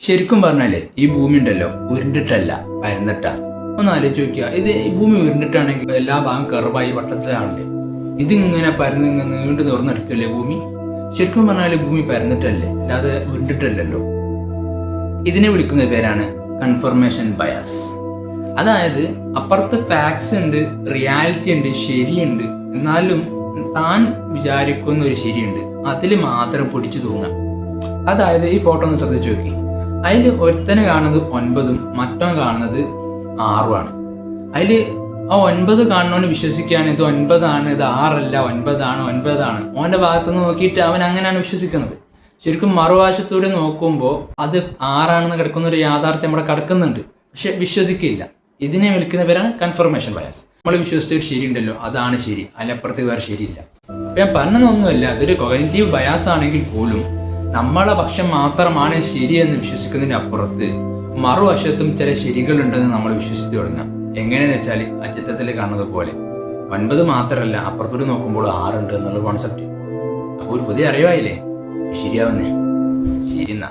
ശരിക്കും പറഞ്ഞാലേ ഈ ഭൂമി ഉണ്ടല്ലോ ഉരുണ്ടിട്ടല്ല പരന്നിട്ടാ. ഒന്ന് ആലോചിച്ച് നോക്കിയാ, ഇത് ഈ ഭൂമി ഉരുണ്ടിട്ടാണെങ്കിൽ എല്ലാ ഭാഗം കർവായി വട്ടത്തിലാണല്ലേ. ഇതിങ്ങനെ പരന്ന് ഇങ്ങനെ നീണ്ടു തുറന്നെടുക്കല്ലേ ഭൂമി. ശരിക്കും പറഞ്ഞാൽ ഭൂമി പരന്നിട്ടല്ലേ, അല്ലാതെ ഉരുണ്ടിട്ടല്ലല്ലോ. ഇതിനെ വിളിക്കുന്ന പേരാണ് കൺഫർമേഷൻ ബയാസ്. അതായത് അപ്പുറത്ത് ഫാക്ട്സ് ഉണ്ട്, റിയാലിറ്റി ഉണ്ട്, ശരിയുണ്ട്, എന്നാലും താൻ വിചാരിക്കുന്ന ഒരു ശരിയുണ്ട്, അതിൽ മാത്രം പിടിച്ചു തൂങ്ങാം. അതായത് ഈ ഫോട്ടോ ഒന്ന് ശ്രദ്ധിച്ചു നോക്കി. അതിൽ ഒരുത്തനെ കാണുന്നത് 9 മറ്റവൻ കാണുന്നത് 6 അതിൽ ആ 9 കാണുന്നവന് വിശ്വസിക്കുകയാണ് ഇത് 9 ആണ്, ഇത് 6 അല്ല, 9 ആണ്. ഓൻ്റെ ഭാഗത്തുനിന്ന് നോക്കിയിട്ട് അവൻ അങ്ങനെയാണ് വിശ്വസിക്കുന്നത്. ശരിക്കും മറുവശത്തൂടെ നോക്കുമ്പോൾ അത് 6 കിടക്കുന്ന ഒരു യാഥാർത്ഥ്യം അവിടെ കിടക്കുന്നുണ്ട്, പക്ഷെ വിശ്വസിക്കില്ല. ഇതിനെ വിളിക്കുന്ന പേരാണ് കൺഫർമേഷൻ ബയാസ്. നമ്മൾ വിശ്വസിച്ചൊരു ശരിയുണ്ടല്ലോ, അതാണ് ശരി, അതിനപ്പുറത്തേക്ക് വേറെ ശരിയില്ല. അപ്പം ഞാൻ പറഞ്ഞതൊന്നുമല്ല, അതൊരു കോഗ്നിറ്റീവ് ബയാസ് ആണെങ്കിൽ പോലും നമ്മളെ പക്ഷം മാത്രമാണ് ശരിയെന്ന് വിശ്വസിക്കുന്നതിന് അപ്പുറത്ത് മറുവശത്തും ചില ശരികളുണ്ടെന്ന് നമ്മൾ വിശ്വസിച്ച് തുടങ്ങാം. എങ്ങനെയെന്ന് വെച്ചാൽ ആ ചിത്രത്തിൽ കാണുന്നത് പോലെ 9 മാത്രമല്ല, അപ്പുറത്തോട്ട് നോക്കുമ്പോൾ 6 ഉണ്ട് എന്നുള്ള കോൺസെപ്റ്റ്. അപ്പോൾ ഒരു പുതിയ അറിവായില്ലേ, ശരിയാവുന്നേ. ശരി എന്നാ.